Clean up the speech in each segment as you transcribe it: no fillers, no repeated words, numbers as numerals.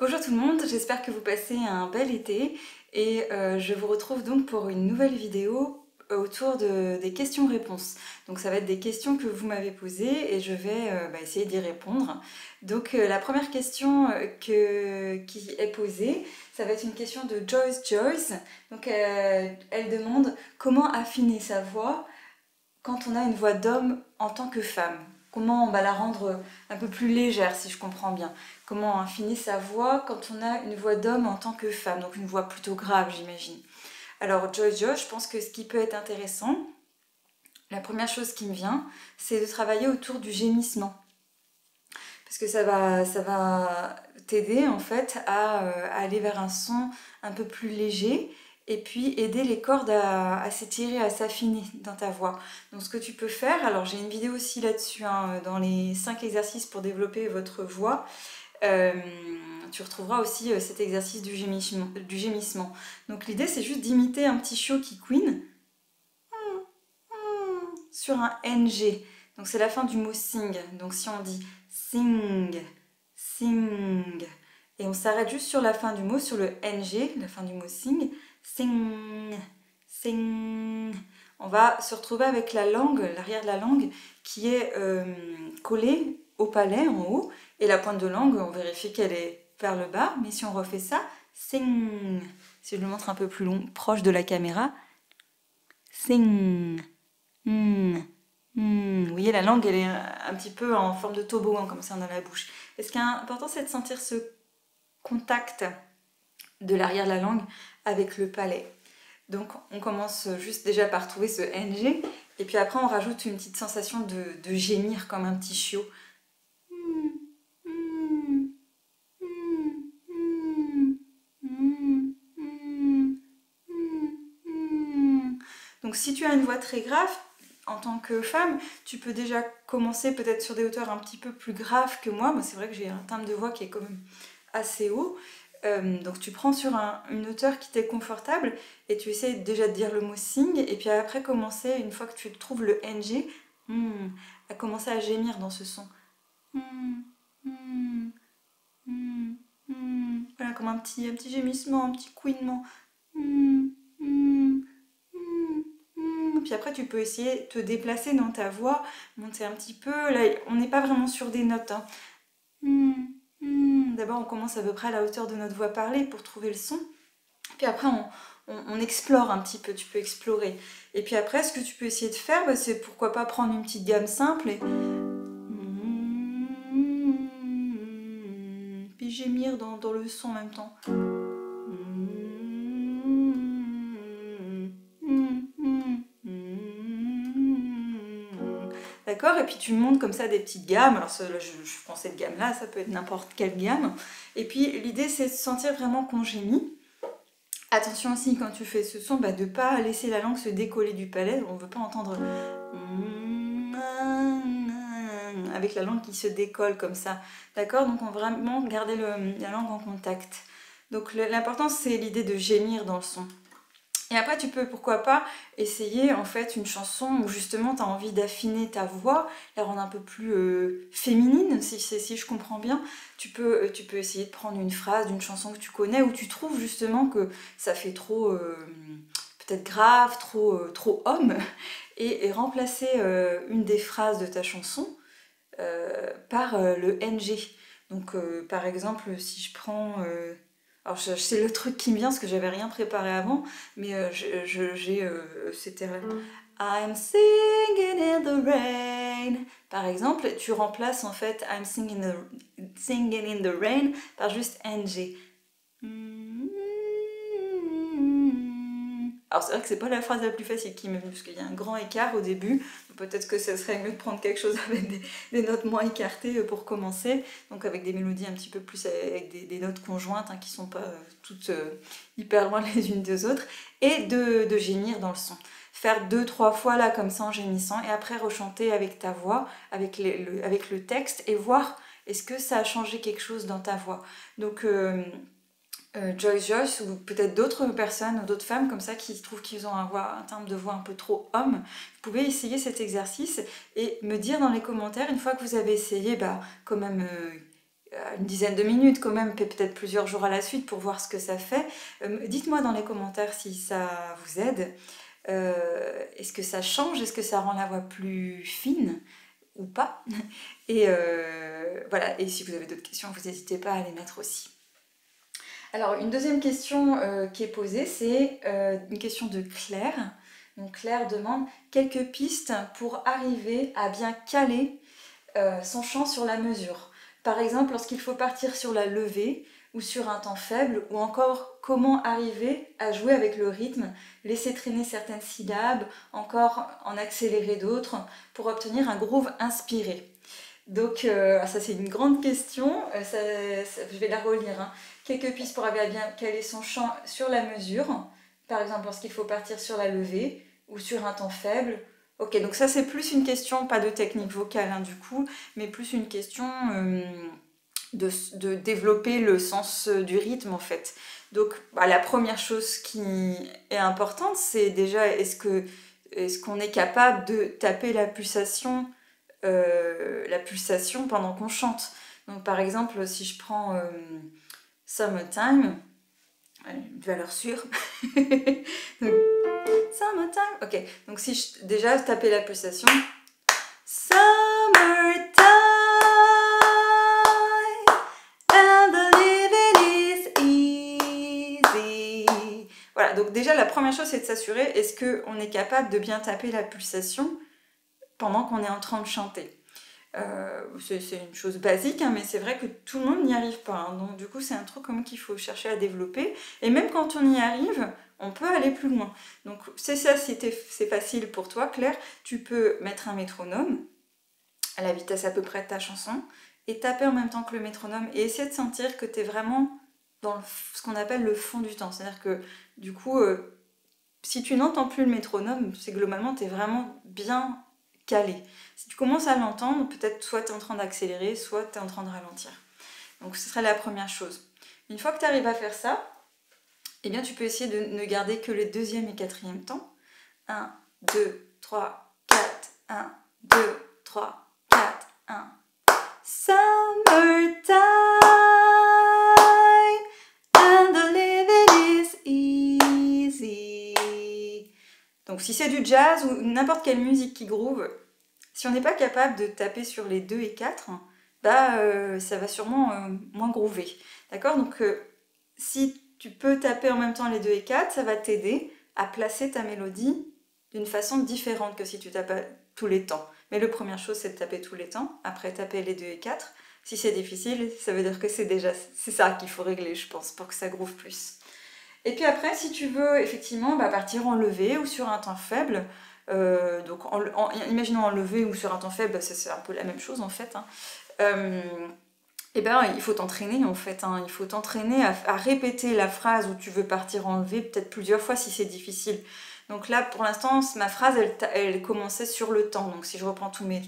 Bonjour tout le monde, j'espère que vous passez un bel été et je vous retrouve donc pour une nouvelle vidéo autour des questions-réponses. Donc ça va être des questions que vous m'avez posées et je vais essayer d'y répondre. Donc la première question qui est posée, ça va être une question de Joyce. Donc elle demande comment affiner sa voix quand on a une voix d'homme en tant que femme. Comment on va la rendre un peu plus légère, si je comprends bien. Comment affiner sa voix quand on a une voix d'homme en tant que femme, donc une voix plutôt grave, j'imagine. Alors, Joyce, je pense que ce qui peut être intéressant, la première chose qui me vient, c'est de travailler autour du gémissement. Parce que ça va t'aider en fait à aller vers un son un peu plus léger et puis aider les cordes à s'étirer, à s'affiner dans ta voix. Donc ce que tu peux faire, alors j'ai une vidéo aussi là-dessus, hein, dans les 5 exercices pour développer votre voix, euh, tu retrouveras aussi cet exercice du gémissement. Donc l'idée c'est juste d'imiter un petit chiot qui couine sur un NG. Donc c'est la fin du mot sing. Donc si on dit sing, sing, et on s'arrête juste sur la fin du mot, sur le NG, la fin du mot sing, sing, sing. On va se retrouver avec la langue, l'arrière de la langue, qui est collée au palais en haut, et la pointe de langue, on vérifie qu'elle est vers le bas, mais si on refait ça, sing. Si je le montre un peu plus long, proche de la caméra, sing. Vous voyez, la langue, elle est un petit peu en forme de toboggan, comme ça, dans la bouche. Et ce qui est important, c'est de sentir ce contact de l'arrière de la langue avec le palais. Donc, on commence juste déjà par trouver ce NG, et puis après, on rajoute une petite sensation de gémir comme un petit chiot. Donc, si tu as une voix très grave, en tant que femme, tu peux déjà commencer peut-être sur des hauteurs un petit peu plus graves que moi. Moi, c'est vrai que j'ai un timbre de voix qui est quand même assez haut. Donc tu prends sur une hauteur qui t'est confortable et tu essayes déjà de dire le mot sing et puis après commencer, une fois que tu trouves le NG, à commencer à gémir dans ce son. Voilà, comme un petit gémissement, un petit couinement. Puis après, tu peux essayer de te déplacer dans ta voix, monter un petit peu. Là, on n'est pas vraiment sur des notes, hein. D'abord, on commence à peu près à la hauteur de notre voix parlée pour trouver le son. Puis après, on explore un petit peu, tu peux explorer. Et puis après, ce que tu peux essayer de faire, c'est pourquoi pas prendre une petite gamme simple et... Puis gémir dans le son en même temps. D'accord? Et puis tu montes comme ça des petites gammes. Alors je prends cette gamme-là, ça peut être n'importe quelle gamme. Et puis l'idée c'est de sentir vraiment qu'on gémit. Attention aussi quand tu fais ce son, de ne pas laisser la langue se décoller du palais. On ne veut pas entendre avec la langue qui se décolle comme ça. D'accord? Donc on va vraiment garder la langue en contact. Donc l'important c'est l'idée de gémir dans le son. Et après, tu peux, pourquoi pas, essayer en fait une chanson où justement tu as envie d'affiner ta voix, la rendre un peu plus féminine, si je comprends bien. Tu peux essayer de prendre une phrase d'une chanson que tu connais où tu trouves justement que ça fait trop, peut-être grave, trop homme, et remplacer une des phrases de ta chanson par le NG. Donc, par exemple, si je prends... alors c'est le truc qui me vient parce que j'avais rien préparé avant, mais c'était I'm singing in the rain. Par exemple, tu remplaces en fait singing in the rain par juste NG. Alors c'est vrai que c'est pas la phrase la plus facile qui me vient parce qu'il y a un grand écart au début. Peut-être que ça serait mieux de prendre quelque chose avec des notes moins écartées pour commencer, donc avec des mélodies un petit peu plus avec des notes conjointes, hein, qui sont pas toutes hyper loin les unes des autres, et de gémir dans le son. Faire 2-3 fois là comme ça en gémissant et après rechanter avec ta voix, avec le texte et voir est-ce que ça a changé quelque chose dans ta voix. Donc Joyce ou peut-être d'autres personnes ou d'autres femmes comme ça qui trouvent qu'ils ont un timbre de voix un peu trop homme, vous pouvez essayer cet exercice et me dire dans les commentaires une fois que vous avez essayé, quand même une dizaine de minutes quand même, peut-être plusieurs jours à la suite pour voir ce que ça fait. Dites-moi dans les commentaires si ça vous aide. Est-ce que ça change? Est-ce que ça rend la voix plus fine ou pas? Et voilà, et si vous avez d'autres questions, vous n'hésitez pas à les mettre aussi. Alors, une deuxième question qui est posée, c'est une question de Claire. Donc Claire demande quelques pistes pour arriver à bien caler son chant sur la mesure. Par exemple, lorsqu'il faut partir sur la levée ou sur un temps faible, ou encore comment arriver à jouer avec le rythme, laisser traîner certaines syllabes, encore en accélérer d'autres, pour obtenir un groove inspiré. Donc ça c'est une grande question, je vais la relire. Hein. Quelques pistes pour arriver à bien caler son chant sur la mesure, par exemple lorsqu'il faut partir sur la levée ou sur un temps faible. Ok, donc ça c'est plus une question, pas de technique vocale hein, du coup, mais plus une question de développer le sens du rythme en fait. Donc bah, la première chose qui est importante, c'est déjà est-ce qu'on est capable de taper la pulsation pendant qu'on chante. Donc par exemple, si je prends Summertime, une valeur sûre. Donc, Summertime, ok. Donc si déjà taper la pulsation, Summertime and the living is easy. Voilà, donc déjà la première chose c'est de s'assurer, est-ce qu'on est capable de bien taper la pulsation pendant qu'on est en train de chanter. C'est une chose basique, hein, mais c'est vrai que tout le monde n'y arrive pas. Hein, donc du coup, c'est un truc comme qu'il faut chercher à développer. Et même quand on y arrive, on peut aller plus loin. Donc c'est ça, si c'est facile pour toi, Claire, tu peux mettre un métronome à la vitesse à peu près de ta chanson et taper en même temps que le métronome et essayer de sentir que tu es vraiment dans ce qu'on appelle le fond du temps. C'est-à-dire que du coup, si tu n'entends plus le métronome, c'est globalement, tu es vraiment bien calé. Si tu commences à l'entendre, peut-être soit tu es en train d'accélérer, soit tu es en train de ralentir. Donc ce serait la première chose. Une fois que tu arrives à faire ça, eh bien tu peux essayer de ne garder que les deuxième et quatrième temps. 1, 2, 3, 4, 1, 2, 3, 4, 1. Summertime and the living is easy. Donc si c'est du jazz ou n'importe quelle musique qui groove, si on n'est pas capable de taper sur les 2 et 4, bah, ça va sûrement moins groover. D'accord? Donc si tu peux taper en même temps les 2 et 4, ça va t'aider à placer ta mélodie d'une façon différente que si tu tapes tous les temps. Mais la première chose, c'est de taper tous les temps, après taper les 2 et 4. Si c'est difficile, ça veut dire que c'est ça qu'il faut régler, je pense, pour que ça groove plus. Et puis après, si tu veux effectivement partir en levée ou sur un temps faible, donc imaginons en levée ou sur un temps faible, c'est un peu la même chose en fait. Hein. Et ben il faut t'entraîner en fait. Hein. Il faut t'entraîner à répéter la phrase où tu veux partir en levée peut-être plusieurs fois si c'est difficile. Donc là, pour l'instant, ma phrase, elle commençait sur le temps. Donc si je reprends tous mes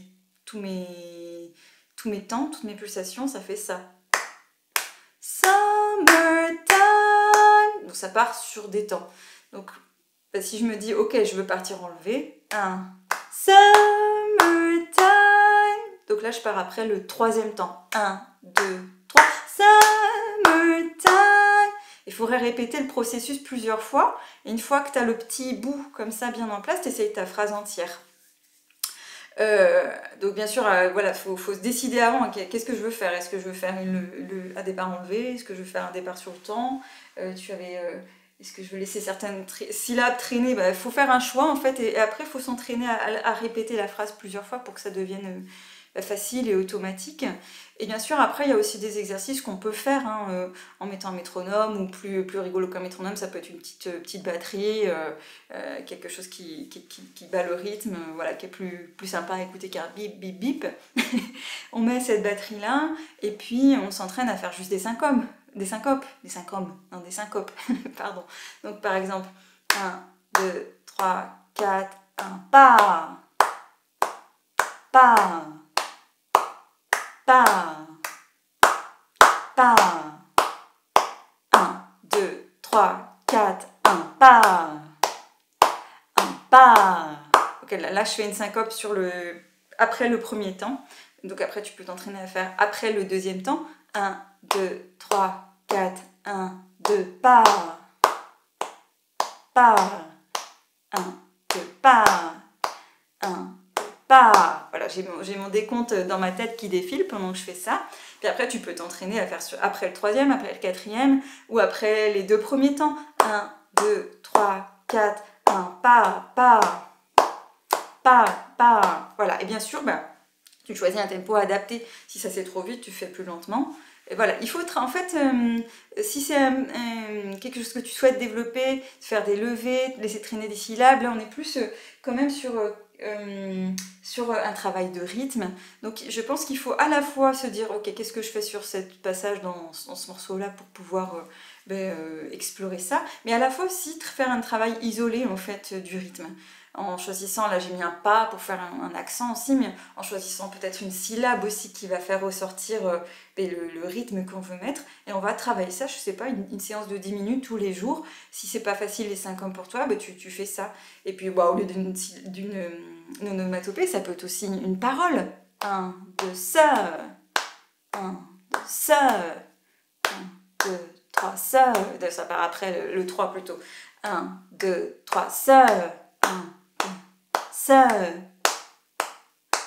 temps, toutes mes pulsations, ça fait ça. Summertime. Donc ça part sur des temps. Donc si je me dis, ok, je veux partir en levée, 1, Summertime. Donc là, je pars après le troisième temps. 1, 2, 3, Summertime. Il faudrait répéter le processus plusieurs fois. Et une fois que tu as le petit bout comme ça bien en place, tu essayes ta phrase entière. Donc bien sûr, voilà, faut se décider avant. Qu'est-ce que je veux faire? Est-ce que je veux faire un départ enlevé? Est-ce que je veux faire un départ sur le temps? Est-ce que je veux laisser certaines syllabes traîner? Il faut faire un choix en fait, et après il faut s'entraîner à répéter la phrase plusieurs fois pour que ça devienne facile et automatique. Et bien sûr, après, il y a aussi des exercices qu'on peut faire hein, en mettant un métronome, ou plus rigolo qu'un métronome, ça peut être une petite batterie, quelque chose qui bat le rythme, voilà, qui est plus sympa à écouter qu'un bip, bip, bip. On met cette batterie-là, et puis on s'entraîne à faire juste des syncopes, pardon. Donc par exemple, 1, 2, 3, 4, 1, pas, pas, pas, pas, 1, 2, 3, 4, 1, pas, un pas. Ok, là je fais une syncope après le premier temps. Donc après tu peux t'entraîner à faire après le deuxième temps. 1, 2, 3, 4, 1, 2, part. Part. 1, 2, part. 1, 2, part. Voilà, j'ai mon décompte dans ma tête qui défile pendant que je fais ça. Puis après, tu peux t'entraîner à faire après le troisième, après le quatrième, ou après les 2 premiers temps. 1, 2, 3, 4, 1, part, part. Part, part. Voilà, et bien sûr, tu choisis un tempo adapté. Si ça c'est trop vite, tu fais plus lentement. Et voilà, il faut en fait, si c'est quelque chose que tu souhaites développer, faire des levées, laisser traîner des syllabes, là on est plus quand même sur un travail de rythme. Donc je pense qu'il faut à la fois se dire, ok, qu'est-ce que je fais sur ce passage dans ce morceau-là pour pouvoir explorer ça, mais à la fois aussi faire un travail isolé en fait du rythme. En choisissant, là j'ai mis un pas pour faire un accent aussi, mais en choisissant peut-être une syllabe aussi qui va faire ressortir le rythme qu'on veut mettre. Et on va travailler ça, je sais pas, une séance de 10 minutes tous les jours. Si c'est pas facile les 5 ans pour toi, tu fais ça. Et puis au lieu d'une onomatopée, ça peut être aussi une parole. 1, 2, ça. 1, 2, ça. 1, 2, 3, ça. Ça part après le 3 plutôt. 1, 2, 3, ça. 1, ça,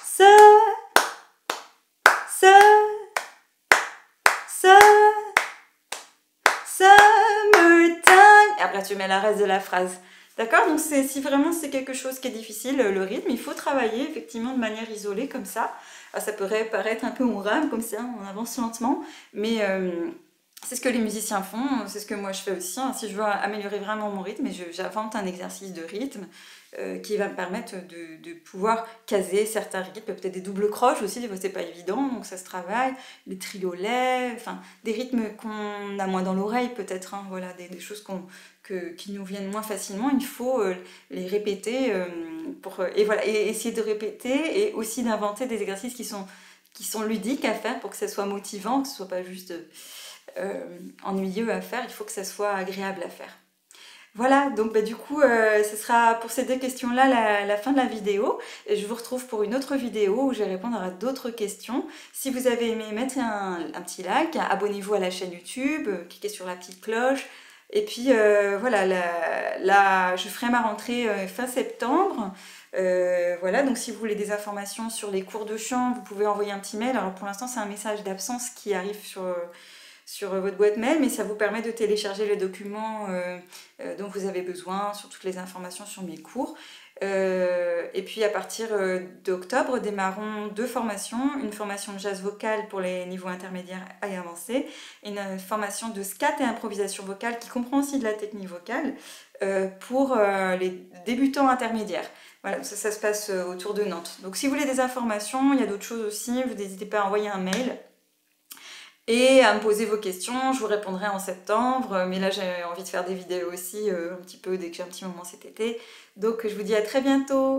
ça, ça, ça, summertime. Et après tu mets la reste de la phrase. D'accord? Donc si vraiment c'est quelque chose qui est difficile, le rythme, il faut travailler effectivement de manière isolée comme ça. Alors, ça pourrait paraître un peu on rame comme ça, on avance lentement, mais c'est ce que les musiciens font, c'est ce que moi je fais aussi. Si je veux améliorer vraiment mon rythme, j'invente un exercice de rythme qui va me permettre de pouvoir caser certains rythmes, peut-être des doubles croches aussi, des fois c'est pas évident, donc ça se travaille, les triolets, enfin des rythmes qu'on a moins dans l'oreille peut-être, hein, voilà, des choses qui nous viennent moins facilement, il faut les répéter et voilà, et essayer de répéter et aussi d'inventer des exercices qui sont ludiques à faire pour que ça soit motivant, que ce soit pas juste ennuyeux à faire, il faut que ça soit agréable à faire. Voilà, donc du coup, ce sera pour ces 2 questions-là la fin de la vidéo. Et je vous retrouve pour une autre vidéo où je vais répondre à d'autres questions. Si vous avez aimé, mettez un petit like, abonnez-vous à la chaîne YouTube, cliquez sur la petite cloche. Et puis voilà, je ferai ma rentrée fin septembre. Voilà, donc si vous voulez des informations sur les cours de chant, vous pouvez envoyer un petit mail. Alors pour l'instant, c'est un message d'absence qui arrive sur votre boîte mail, mais ça vous permet de télécharger les documents dont vous avez besoin, sur toutes les informations sur mes cours. Et puis à partir d'octobre, démarrons 2 formations, une formation de jazz vocal pour les niveaux intermédiaires et avancés, et une formation de scat et improvisation vocale qui comprend aussi de la technique vocale pour les débutants intermédiaires. Voilà, ça se passe autour de Nantes. Donc si vous voulez des informations, il y a d'autres choses aussi, vous n'hésitez pas à envoyer un mail et à me poser vos questions. Je vous répondrai en septembre, mais là j'ai envie de faire des vidéos aussi un petit peu dès que j'ai un petit moment cet été. Donc je vous dis à très bientôt.